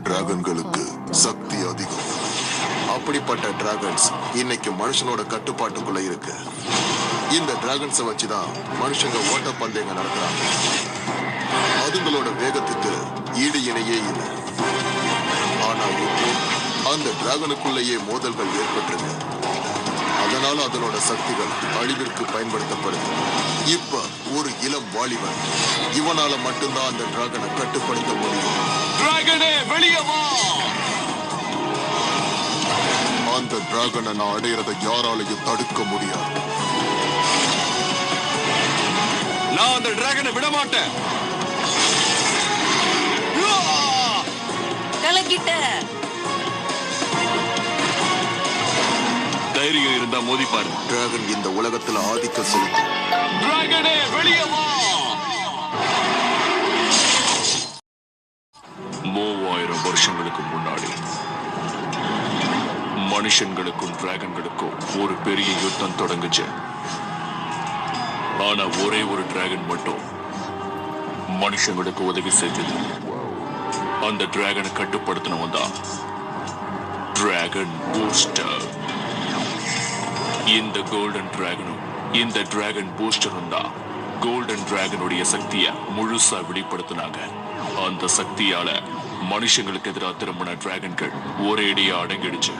டிராகன்களுக்கு சக்தி அதிகம். அப்படிப்பட்ட டிராகன்ஸ் இன்னைக்கு மனுஷனோட கட்டுப்பாட்டுக்குள்ள இருக்கு. இந்த டிராகன்ஸை வச்சுதான் மனுஷங்க ஓட்ட பந்தயங்க நடக்கிறாங்க. அதுங்களோட வேகத்துக்கு ஈடு இணையே இல்லை. ஆனா இப்போ அந்த டிராகனுக்குள்ளேயே மோதல்கள் ஏற்பட்டிருக்கு. அதனால அதனோட சக்திகள் அழிவிற்கு பயன்படுத்தப்படுது. இப்ப ஒரு இளம் வாலிபன், இவனால மட்டும்தான் அந்த டிராகனை கட்டுப்படுத்த முடியும். டிராகனே வெளியே வா! அந்த டிராகனை நான் அடையறதை யாராலையும் தடுக்க முடியாது. நான் அந்த டிராகனை விட மாட்டேன். கலக்கிட்ட தைரியம் இருந்தா மோதி பாரு. டிராகன் இந்த உலகத்துல ஆதிக்கம் செலுத்தும். டிராகனே வெளியே வா! 3000 வருஷங்களுக்கு முன்னாடி மனுஷங்களுக்கும் டிராகன்களுக்கும் ஒரு பெரிய யுத்தம் தொடங்குச்சு. ஆனா ஒரே ஒரு டிராகன் மட்டும் மனுஷங்களுக்கு உதவி செய்தது. அந்த டிராகனை கட்டுப்படுத்தினவன் தான் டிராகன் பூஸ்டர். இந்த கோல்டன் டிராகனும் இந்த டிராகன் பூஸ்டரும் தான் கோல்டன் டிராகனுடைய சக்தியை முழுசா வெளிப்படுத்தினாங்க. அந்த சக்தியால மனுஷங்களுக்கு எதிராக திரும்பின டிராகன்கள் ஒரேடியா அடங்கிடுச்சு.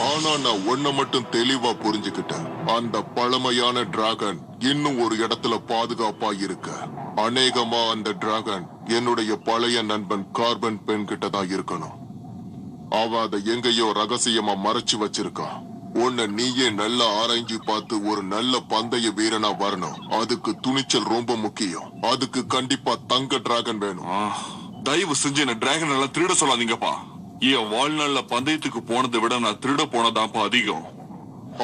ஆனா நான் ஒன்ன மட்டும் தெளிவா புரிஞ்சுக்கிட்டேன். அந்த பழமையான டிராகன் இன்னும் ஒரு இடத்துல பாதுகாப்பா இருக்கு. அநேகமா அந்த டிராகன் என்னுடைய பழைய நண்பன் கார்பன் பெண் கிட்டதான் இருக்கணும். அவன் அதை எங்கேயோ ரகசியமா மறைச்சு வச்சிருக்கான். உன்னை நீயே நல்லா ஆராய்ஞ்சு பார்த்து ஒரு நல்ல பந்தய வீரனா வரணும். அதுக்கு துணிச்சல் ரொம்ப முக்கியம். அதுக்கு கண்டிப்பா தங்க டிராகன் வேணும். தயவு செஞ்சு என்ன டிராகன் எல்லாம் திருட சொல்லாதீங்கப்பா. என் வாழ்நாள்ல பந்தயத்துக்கு போனதை விட நான் திருட போனதான்ப்பா அதிகம்.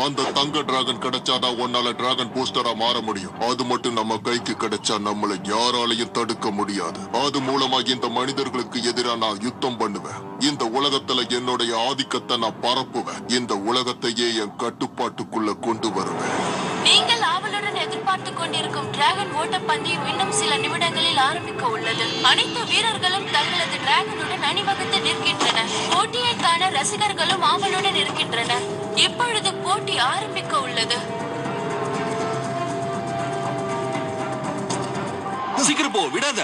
அந்த தங்க டிராகன் கிடைச்சாதான் உன்னால டிராகன் பூஸ்டரா மாற முடியும். அது மட்டும் நம்ம கைக்கு கிடைச்சா நம்மள யாராலையும் தடுக்க முடியாது. அது மூலமா இந்த மனிதர்களுக்கு எதிராக நான் யுத்தம் பண்ணுவேன். இந்த உலகத்துல என்னுடைய ஆதிக்கத்தை நான் பரப்புவேன். இந்த உலகத்தையே என் கட்டுப்பாட்டுக்குள்ள கொண்டு வருவேன். நீங்கள் ஆவலுடன் எதிர்பார்த்துக் கொண்டிருக்கும் டிராகன் ஓட்ட பந்தயம் இன்னும் சில நிமிடங்களில் ஆரம்பிக்க உள்ளது. அனைத்து வீரர்களும் தங்களது டிராகனுடன் அணிவகுத்து நிற்கின்றனர். போட்டியை காண ரசிகர்களும் ஆவலுடன் இருக்கின்றனர். இப்பொழுது போட்டி ஆரம்பிக்க உள்ளது. சீக்கிரம் போ, விடாத.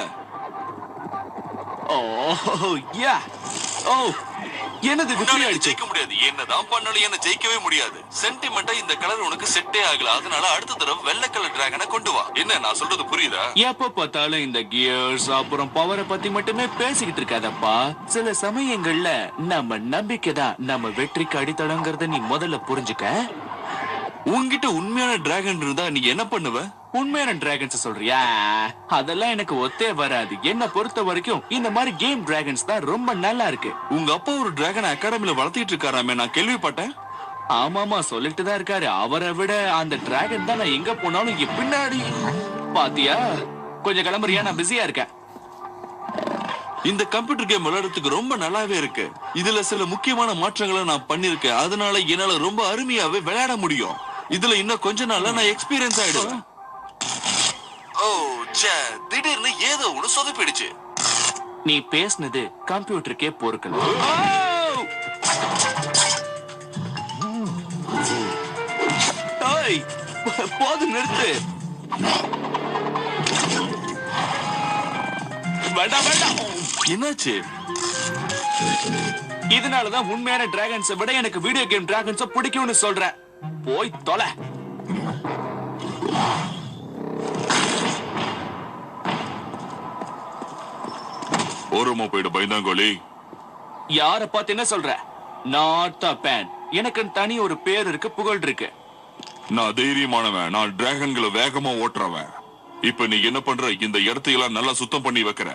என்னது ஜெயிக்க முடியாது. என்னதான் பண்ணாலும் என்ன ஜெயிக்கவே முடியாது. சென்டிமெண்டா இந்த கலர் உனக்கு செட்டே ஆகல. அதனால அடுத்த தடவை வெள்ளை கலர் டிராகனை கொண்டு வா. என்ன நான் சொல்றது புரியுதா? எப்ப பார்த்தாலும் இந்த கியர்ஸ் அப்புறம் பவரை பத்தி மட்டுமே பேசிக்கிட்டு இருக்காதப்பா. சில சமயங்கள்ல நம்ம நம்பிக்கை தான் நம்ம வெற்றிக்கு அடித்தளங்கிறத நீ முதல்ல புரிஞ்சுக்க. உன்கிட்ட உண்மையான டிராகன் இருந்தா நீ என்ன பண்ணுவ? உண்மையான டிராகன்ஸ் சொல்றியா? அதெல்லாம் எனக்கு ஒத்தே வராது. என்ன பொறுத்த வரைக்கும் இந்த மாதிரி கேம் டிராகன்ஸ் தான் ரொம்ப நல்லா இருக்கு. உங்க அப்பா ஒரு டிராகன் அகாடமில வளர்த்திட்டு இருக்காராமே, நான் கேள்விப்பட்டேன். ஆமாமா, சொல்லிட்டு தான் இருக்காரு. அவரை விட அந்த டிராகன் தான் நான் எங்க போனாலும் பின்னாடி. பாத்தியா? கொஞ்சம் கிளம்புறியா? நான் பிஸியா இருக்கேன். இந்த கம்ப்யூட்டர் கேம் விளையாடுறதுக்கு ரொம்ப நல்லாவே இருக்கு. இதுல சில முக்கியமான மாற்றங்களை நான் பண்ணிருக்கேன். அதனால என்னால ரொம்ப அருமையாவே விளையாட முடியும். இதுல இன்னும் கொஞ்ச நாள்ல நான் எக்ஸ்பீரியன்ஸ் ஆயிடுவேன். ஓ ச்சே, திடீர்னு ஏதோ ஒண்ணு சொதப்பிடுச்சு. நீ பேசுனது கம்ப்யூட்டருக்கே பொறுக்கல. போது, நிறுத்து. வேண்டாம் வேண்டாம். என்னாச்சு? இதனாலதான் உண்மையான டிராகன்ஸை விட எனக்கு வீடியோ கேம் டிராகன்ஸை பிடிக்கும்னு சொல்றேன். போய் தொலை. ஓரமா போயிடு பயந்தாங்கோலி. யார பார்த்து என்ன சொல்ற? Not a fan. எனக்கு தனி ஒரு பேர் இருக்கு, புகழ் இருக்கு. நான் தைரியமானவன். நான் டிராகன்களை வேகமா ஓட்டுறவன். இப்ப நீ என்ன பண்ற? இந்த இடத்தையெல்லாம் நல்லா சுத்தம் பண்ணி வைக்கிற.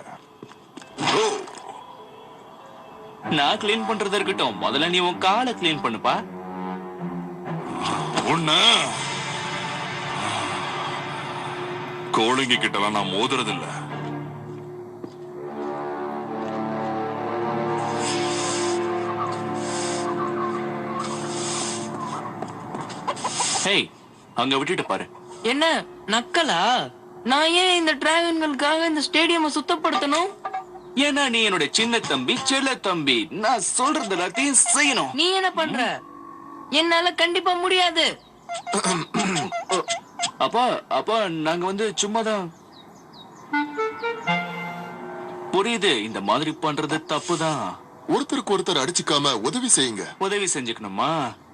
நான் கிளீன் பண்றது இருக்கட்டும், முதல்ல நீ உன் காலை கிளீன் பண்ணுப்பா. உன்ன கோழிங்க கிட்டலாம் நான் மோதுறதில்ல. ஹேய், அங்க விட்டுட்டு பாரு. என்ன நக்கலா? நான் ஏன் இந்த டிராகன்களுக்காக இந்த ஸ்டேடியம் சுத்தப்படுத்தணும்? ஏன்னா நீ என்னோட சின்ன தம்பி செல்ல தம்பி, நான் சொல்றது எல்லாத்தையும் செய்யணும். நீ என்ன பண்ற? என்னால கண்டிப்பா முடியாது. அப்பா அப்பா நாங்க வந்து சும்மாதான். புரியுது, இந்த மாதிரி பண்றது தப்புதான். ஒருத்தருக்கு ஒருத்தர் அடிச்சுக்காம உதவி செய்யுங்க. உதவி செஞ்சுக்கணுமா?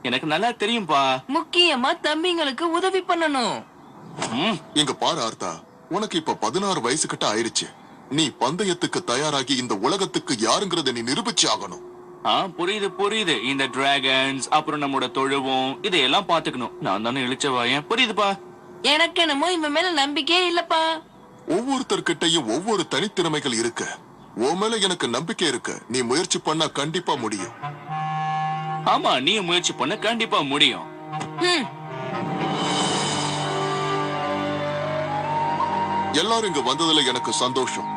எனக்கு நல்லா தெரியும்பா. முக்கியமா தம்பிங்களுக்கு உதவி பண்ணணும். இங்க பாரு ஆர்த்தா, உனக்கு இப்ப 16 வயசு கிட்ட ஆயிருச்சு. நீ பந்தயத்துக்கு தயாராகி இந்த உலகத்துக்கு யாருங்கறத நீ நிரூபிச்சு ஆகணும். புரியுது புரியுது. இந்த டிராகன்ஸ் அப்புறம் நம்மோட தொழுவம் இதையெல்லாம் பாத்துக்கணும். நான் தானே இழிச்சவாயன். புரியுதுப்பா. எனக்கு என்னமோ இவன் மேல நம்பிக்கையே இல்லப்பா. ஒவ்வொருத்தர்கிட்டயும் ஒவ்வொரு தனித்திறமைகள் இருக்கு. உன் மேல எனக்கு நம்பிக்கை இருக்கு. நீ முயற்சி பண்ணா கண்டிப்பா முடியும். ஆமா, நீ முயற்சி பண்ண கண்டிப்பா முடியும். எல்லாரும் இங்க வந்ததுல எனக்கு சந்தோஷம்.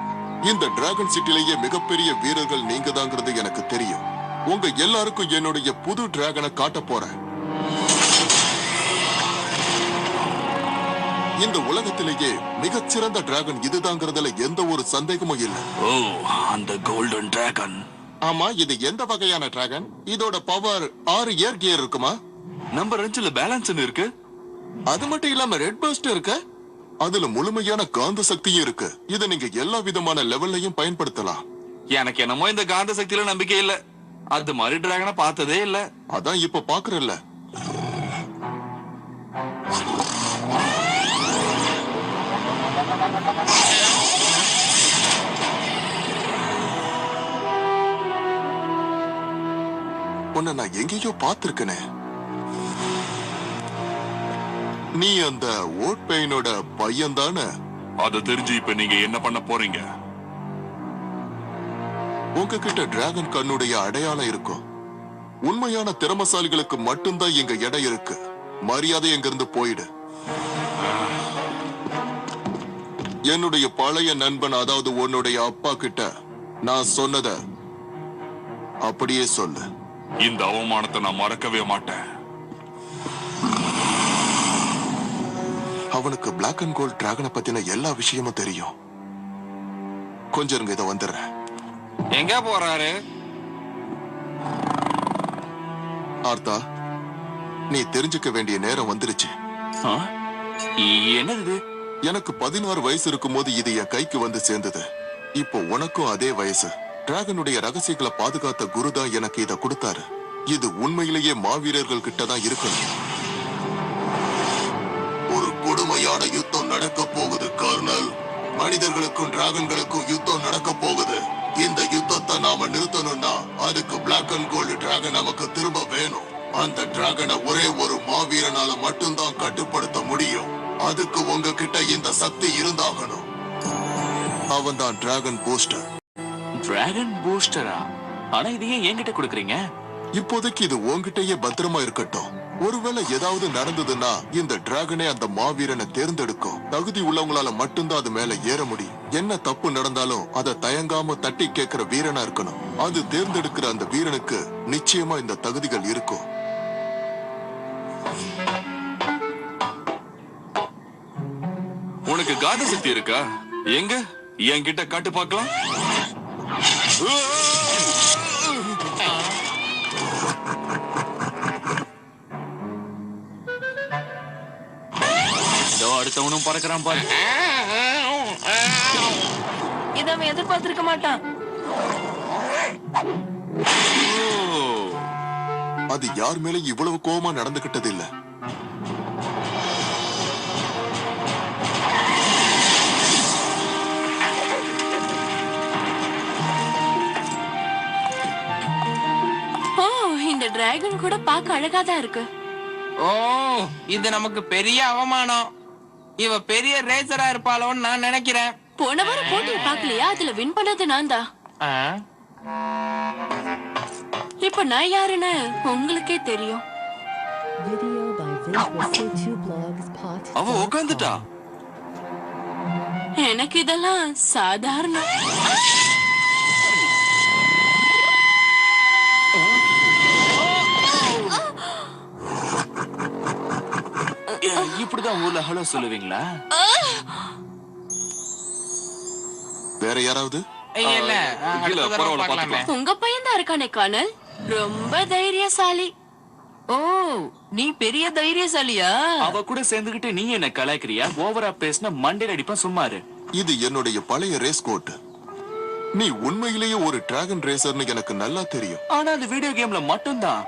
இந்த டிராகன் சிட்டிலேயே மிகப்பெரிய வீரர்கள் நீங்க தாங்கிறது எனக்கு தெரியும். உங்க எல்லாருக்கும் என்னுடைய புது டிராகனை காட்ட போறேன். இந்த உலகத்திலேயே மிகச்சிறந்த டிராகன் இதுதாங்கிறதுல எந்த ஒரு சந்தேகமும் இல்லை. ஓ, அந்த கோல்டன் டிராகன். ஆமா, இது எந்த வகையான டிராகன்? இதோட பவர் 6 ஏர் கியர் இருக்குமா? நம்பர் 5ல பேலன்ஸ் இருக்கு. அது மட்டும் இல்லாம ரெட் பர்ஸ்ட் இருக்கு. அதுல முழுமையான காந்த சக்தியும் இருக்கு. இதை நீங்க எல்லா விதமான லெவல்லையும் பயன்படுத்தலாம். எனக்கு என்னமோ இந்த காந்த சக்தியில நம்பிக்கை இல்ல. அது மாதிரி டிராகனை பார்த்ததே இல்ல. அதான் இப்ப பாக்குறல்ல. உன்னை நான் எங்கேயோ பார்த்திருக்கனே. நீ அந்த ஓட் பெயினோட பையன் தானே? அது தெரிஞ்சு இப்ப நீங்க என்ன பண்ண போறீங்க? உங்ககிட்ட டிராகன் கண்ணுடைய அடையாளம் இருக்கும். உண்மையான திறமசாலிகளுக்கு மட்டும்தான் இங்க இடம் இருக்கு. மரியாதை எங்க இருந்து போயிடு. என்னுடைய பழைய நண்பன், அதாவது உன்னுடைய அப்பா கிட்ட நான் சொன்னத அப்படியே சொல்லு. இந்த அவமானத்தை நான் மறக்கவே மாட்டேன். அவனுக்கு பிளாக் அண்ட் கோல்ட் டிராகனை பத்தின எல்லா விஷயமும் தெரியும். கொஞ்சம் இருங்க, இதை வந்துடுறேன். எங்க போறாரு? ஆர்த்தா, நீ தெரிஞ்சுக்க வேண்டிய நேரம் வந்துருச்சு. என்னது? எனக்கு 16 வயசு இருக்கும்போது இது என் கைக்கு வந்து சேர்ந்தது. இப்போ உனக்கும் அதே வயசு. டிராகனுடைய ரகசியங்களை பாதுகாத்த குரு தான் எனக்கு இதை கொடுத்தாரு. இது உண்மையிலேயே மாவீரர்கள் கிட்ட தான் இருக்கணும். ஒரு கொடுமையான யுத்தம் நடக்க போகுது கர்னல். மனிதர்களுக்கும் டிராகன்களுக்கும் யுத்தம் நடக்க போகுது. இந்த யுத்தத்தை நாம நிறுத்தணும்னா அதுக்கு பிளாக் அண்ட் கோல்டு டிராகன் நமக்கு திரும்ப வேணும். அந்த டிராகனை ஒரே ஒரு மாவீரனால மட்டும்தான் கட்டுப்படுத்த முடியும். அதுக்கு உங்ககிட்ட இந்த சக்தி இருந்தாகணும். அவன் தான் டிராகன் பூஸ்டர். டிராகன் பூஸ்டரா? ஆனா இது ஏன் என்கிட்ட கொடுக்குறீங்க? இப்போதைக்கு இது உன்கிட்டயே பத்திரமா இருக்கட்டும். ஒருவேளை ஏதாவது நடந்ததுன்னா இந்த டிராகனே அந்த மாவீரனை தேர்ந்தெடுக்கும். தகுதி உள்ளவங்களால மட்டும்தான் அது மேல ஏற முடியும். என்ன தப்பு நடந்தாலும் அதை தயங்காம தட்டி கேட்கிற வீரனா இருக்கணும். அது தேர்ந்தெடுக்கிற அந்த வீரனுக்கு நிச்சயமா இந்த தகுதிகள் இருக்கும். உனக்கு காந்த சக்தி இருக்கா? எங்க என்கிட்ட காட்டு பார்க்கலாம். அடுத்தவனும் பறக்கிறான் பாரு. இதை அவன் எதிர்பார்த்திருக்க மாட்டான். அது யார் மேல இவ்வளவு கோபமா நடந்துகிட்டது இல்ல. இந்த டிராகன் கூட பார்க்க அழகாதான் இருக்கு. ஓ, இது நமக்கு பெரிய அவமானம். இவ பெரிய ரேசரா இருப்பாளோன்னு நான் நினைக்கிறேன். போன வாரம் போட்டியை பார்க்கலையா? அதுல வின் பண்ணது நான் தான். இப்ப நான் யாருன்னு உங்களுக்கே தெரியும். அவ உட்காந்துட்டா. எனக்கு இதெல்லாம் சாதாரணம். இப்படிதான் ஊர்ல ஹலோ சொல்லுவீங்களா? வேற யாராவது? இல்ல இல்ல, அடுத்த தடவை பரவாயில்ல, பார்க்கலாமே. உங்க பையன் தான் இருக்கானே காணல், ரொம்ப தைரியசாலி. ஓ, நீ பெரிய தைரியசாலியா? அவ கூட சேர்ந்துகிட்டு நீ என்ன கலாய்க்கிறியா? ஓவரா பேசின மண்டையில அடிப்பா, சும்மாரு. இது என்னுடைய பழைய ரேஸ் கோட். நீ உண்மையிலேயே ஒரு டிராகன் ரேசர்னு எனக்கு நல்லா தெரியும். ஆனா அது வீடியோ கேம்ல மட்டும்தான்.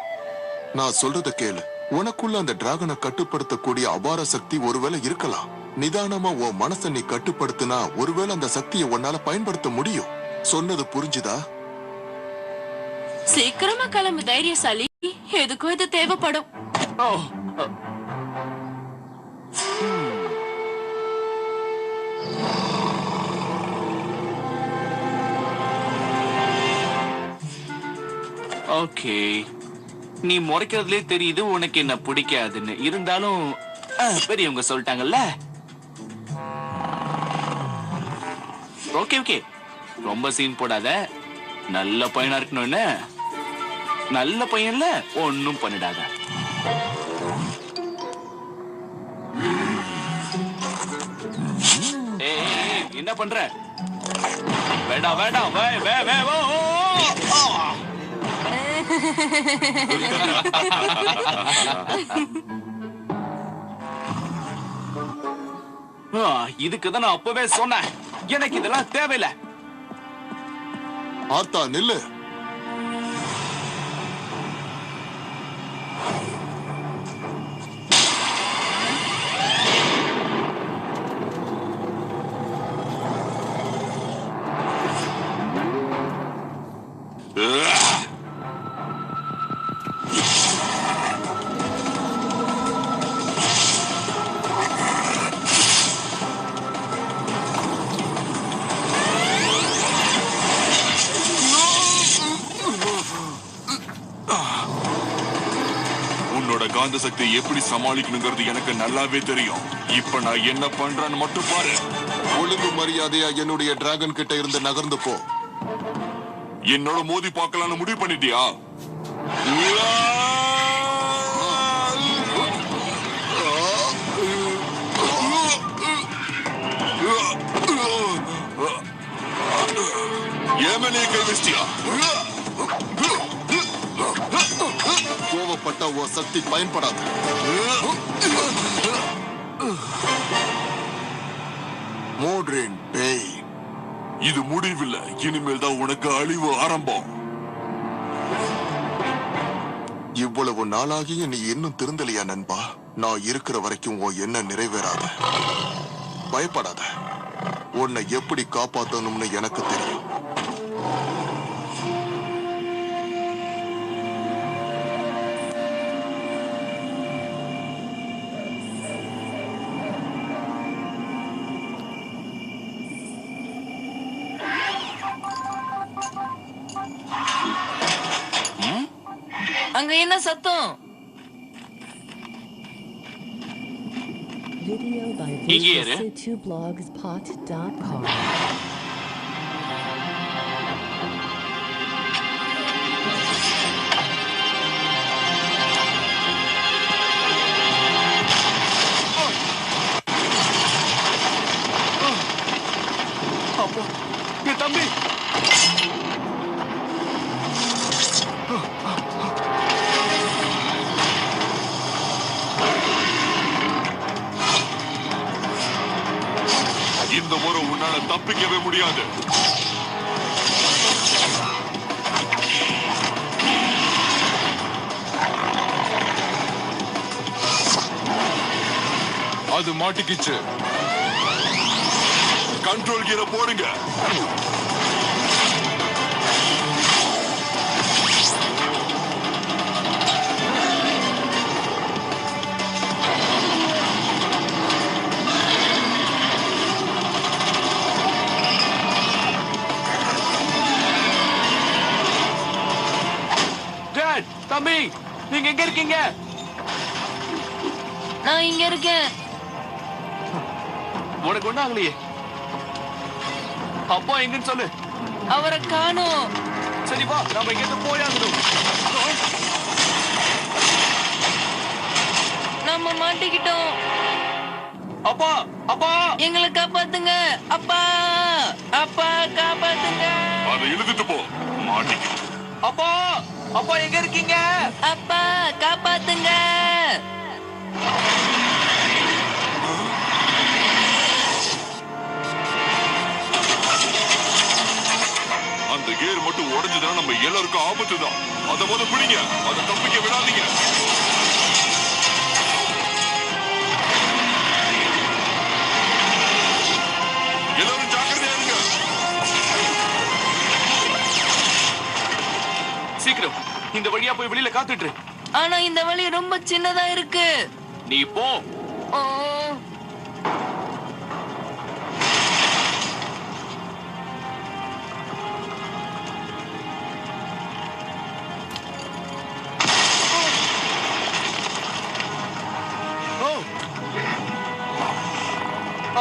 நான் சொல்றத கேளு. உனக்குள்ள அந்த டிராகனை கட்டுப்படுத்தக்கூடிய அபார சக்தி ஒருவேளை இருக்கலாம். நிதானமா உன் மனசை நீ கட்டுப்படுத்தினா ஒருவேளை அந்த சக்தியை உன்னால பயன்படுத்த முடியும். சொன்னது புரிஞ்சுதா? சீக்கிரமா கிளம்பு தைரியசாலி, எதுக்கும் இது தேவைப்படும். ஓ, ஓகே. நீ முறைக்கிறதுலே தெரியுது உனக்கு என்ன பிடிக்காதுன்னு. இருந்தாலும் பெரியவங்க சொல்லிட்டாங்கல்ல. ஓகே ஓகே, ரொம்ப சீன் போடாத. நல்ல பையனா இருக்கணும்னு. நல்ல பையன்ல ஒன்னும் பண்ணிடாத. ஏய், என்ன பண்ற? வேண்டாம் வேண்டாம், வே வே வே ஓ, ஓ, ஓ. இதுக்குதான் நான் அப்பவே சொன்னேன், எனக்கு இதெல்லாம் தேவையில்லை. ஆர்த்தா நில்லு. உன்னோட காந்த சக்தியை எப்படி சமாளிக்கணுங்கிறது எனக்கு நல்லாவே தெரியும். இப்ப நான் என்ன பண்றேன்னு மட்டும் பாரு. ஒழுங்கு மரியாதையா என்னுடைய டிராகன் கிட்ட இருந்து நகர்ந்து போ. என்னோட மோதி பார்க்கலாம்னு முடிவு பண்ணிட்டியா? ஏமனே கை வச்சிட்டியா? கோவப்பட்ட உன் சக்தி பயன்படாது. மோட்ரின் பேய். இது முடிவில்லை, இனிமேல் தான் உனக்கு அழிவு ஆரம்பம். இவ்வளவு நாளாகிய நீ இன்னும் திருந்தலையா நண்பா? நான் இருக்கிற வரைக்கும் உன் எண்ணம் நிறைவேறாத. பயப்படாத, உன்னை எப்படி காப்பாத்தணும்னு எனக்கு தெரியும். அங்க என்ன சத்தம்? Video by இங்கே இரு. visualc2blogspot.com. அப்போ என் தம்பி. இந்த முறை உன்னால தப்பிக்கவே முடியாது. அது மாட்டிக்கிச்சு. கண்ட்ரோல் கீரை போடுங்க. டாட், தம்பி, நீங்க எங்க இருக்கீங்க? நான் இங்க இருக்கேன். உனக்கு ஒண்ணும் ஆகலையே. அப்பா எங்கன்னு சொல்லு. அவரை காணோம். சரி வா, நாம இங்க இருந்து போயாகணும். நம்ம மாட்டிக்கிட்டோம். அப்பா, அப்பா எங்களை காப்பாத்துங்க அப்பா அப்பா காப்பாத்துங்க அதை இழுத்துட்டு போ மாட்டிக்க. அப்பா அப்பா எங்க இருக்கீங்க? அப்பா காப்பாத்துங்க அந்த கேர் மட்டும் உடைஞ்சதுன்னா நம்ம எல்லாருக்கும் ஆபத்து தான். அதை முத பிடிங்க, அதை தப்பிக்க விடாதீங்க. எல்லாரும் ஜாக்கிரதையா இருங்க. சீக்கிரம் இந்த வழியா போய் வெளியில காத்துட்டு. ஆனா இந்த வழி ரொம்ப சின்னதா இருக்கு. நீ போ. ஓ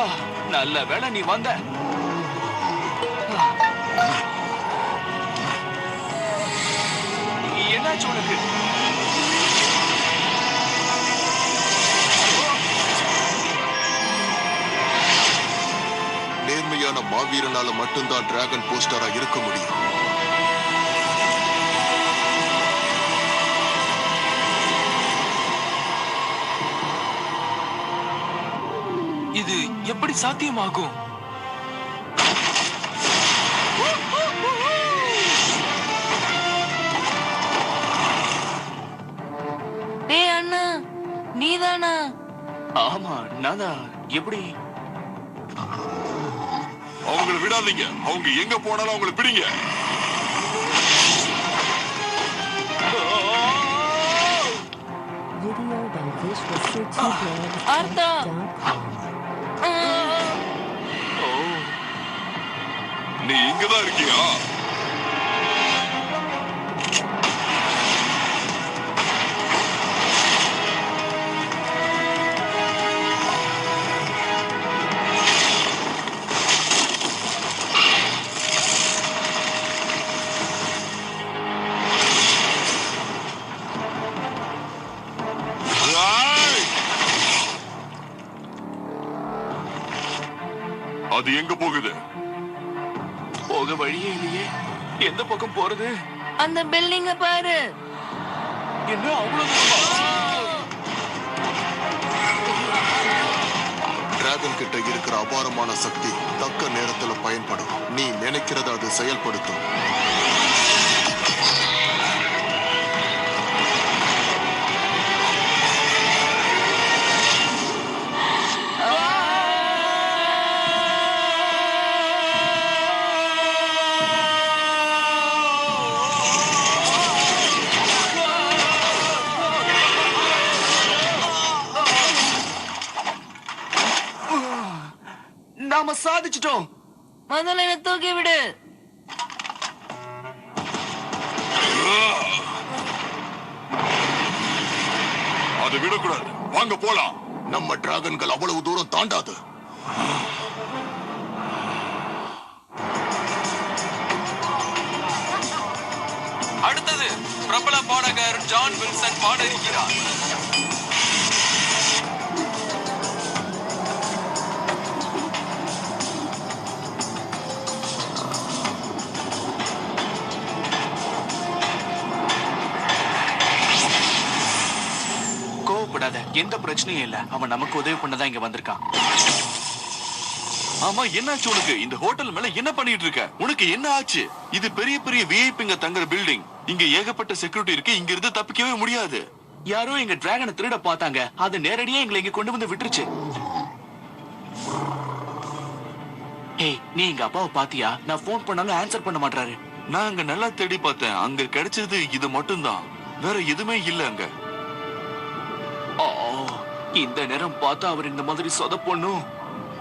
ஓ. நல்ல வேளை நீ வந்த. என்னாச்சு உனக்கு? நேர்மையான மாவீரனால மட்டும்தான் டிராகன் போஸ்டரா இருக்க முடியும். இது எப்படி சாத்தியமாகும்? டேய் அண்ணா நீதானா? ஆமா நானா. எப்படி? அவங்கள விடாதீங்க. அவங்க எங்க போனாலும் அவங்கள பிடிங்க. Video by visualcityblog.com. ஆர்த்தா ஆ. நீ இங்கதான் இருக்கியா? அது எங்க போகுது? போக வழியே இல்லையே. எந்த பக்கம் போறது? அந்த பில்டிங்க பாரு. என்ன அவ்வளவு தூரமா? டிராகன் கிட்ட இருக்கிற அபாரமான சக்தி தக்க நேரத்துல பயன்படும். நீ நினைக்கிறத அது செயல்படுத்தும். நாம சாதிச்சிட்டோம். முதல்ல என்ன தூக்கி விடு. அதை விடக்கூடாது. வாங்க போலாம். நம்ம டிராகன்கள் அவ்வளவு தூரம் தாண்டாது. அடுத்தது பிரபல பாடகர் ஜான் வில்சன் பாட இருக்கிறார். கோவப்படாத, எந்த பிரச்சனையும் இல்ல. அவன் நமக்கு உதவி பண்ணதான் இங்க வந்திருக்கான். ஆமா, என்னாச்சு உனக்கு? இந்த ஹோட்டல் மேல என்ன பண்ணிட்டு இருக்க? உனக்கு என்ன ஆச்சு? இது பெரிய பெரிய விஐபிங்க தங்குற பில்டிங். இங்க ஏகப்பட்ட செக்யூரிட்டி இருக்கு. இங்க இருந்து தப்பிக்கவே முடியாது. யாரோ எங்க டிராகனை திருட பார்த்தாங்க. அது நேரடியா எங்களை இங்க கொண்டு வந்து விட்டுருச்சு. ஏய், நீ எங்க அப்பாவை பாத்தியா? நான் போன் பண்ணாலும் ஆன்சர் பண்ண மாட்டாரு. நான் அங்க நல்லா தேடி பார்த்தேன். அங்க கிடைச்சது இது மட்டும்தான். வேற எதுவுமே இல்ல அங்க. ஓ, இந்த நேரம் பார்த்தா அவர் இந்த மாதிரி சொதப்பொண்ணும்.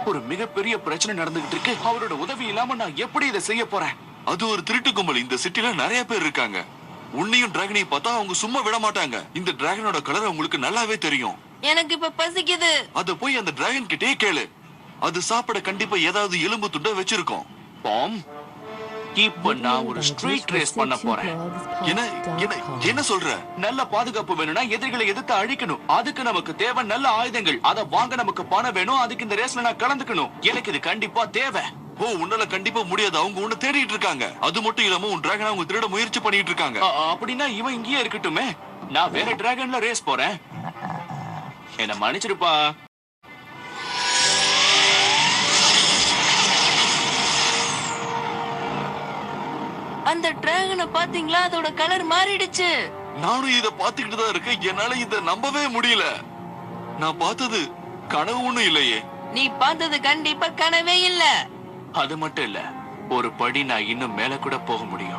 ஒரு மிகப்பெரிய பிரச்சனை நடந்துகிட்டு இருக்கு. அவரோட உதவி இல்லாம நான் எப்படி இதை செய்ய போறேன்? அது ஒரு திருட்டு கும்பல். இந்த சிட்டில நிறைய பேர் இருக்காங்க. உன்னையும் டிராகனையும் பார்த்தா அவங்க சும்மா விட மாட்டாங்க. இந்த டிராகனோட கலர் உங்களுக்கு நல்லாவே தெரியும். எனக்கு இப்ப பசிக்குது. அத போய் அந்த டிராகன் கிட்டே கேளு. அது சாப்பிட கண்டிப்பா ஏதாவது எலும்பு துண்ட வச்சிருக்கோம். பாம், இப்ப நான் ஒரு ஸ்ட்ரீட் ரேஸ் பண்ண போறேன். என்ன என்ன என்ன சொல்ற? நல்ல பாதுகாப்பு வேணும்னா எதிரிகளை எதிர்த்து அழிக்கணும். அதுக்கு நமக்கு தேவை நல்ல ஆயுதங்கள். அத வாங்க நமக்கு பணம் வேணும். அதுக்கு இந்த ரேஸ்ல நான் கலந்துக்கணும். எனக்கு இது கண்டிப்பா தேவை. ஓ, உன்னால கண்டிப்பா முடியாது. அவங்க உன்னை தேடிட்டு இருக்காங்க. அது மட்டும் இல்லாம உன் டிராகனை அவங்க திருட முயற்சி பண்ணிட்டு இருக்காங்க. அப்படின்னா இவன் இங்கேயே இருக்கட்டுமே. நான் வேற டிராகன்ல ரேஸ் போறேன். என்ன மன்னிச்சிருப்பா. அந்த டிராகனை பாத்தீங்களா? அதோட கலர் மாறிடுச்சு. நானும் இத பாத்துக்கிட்டு தான் இருக்கேன். என்னால இத நம்பவே முடியல. நான் பார்த்தது கனவு ஒண்ணும் இல்லையே. நீ பார்த்தது கண்டிப்பா கனவே இல்ல. அது மட்டும் இல்ல, ஒரு படி நான் இன்னும் மேல கூட போக முடியும்.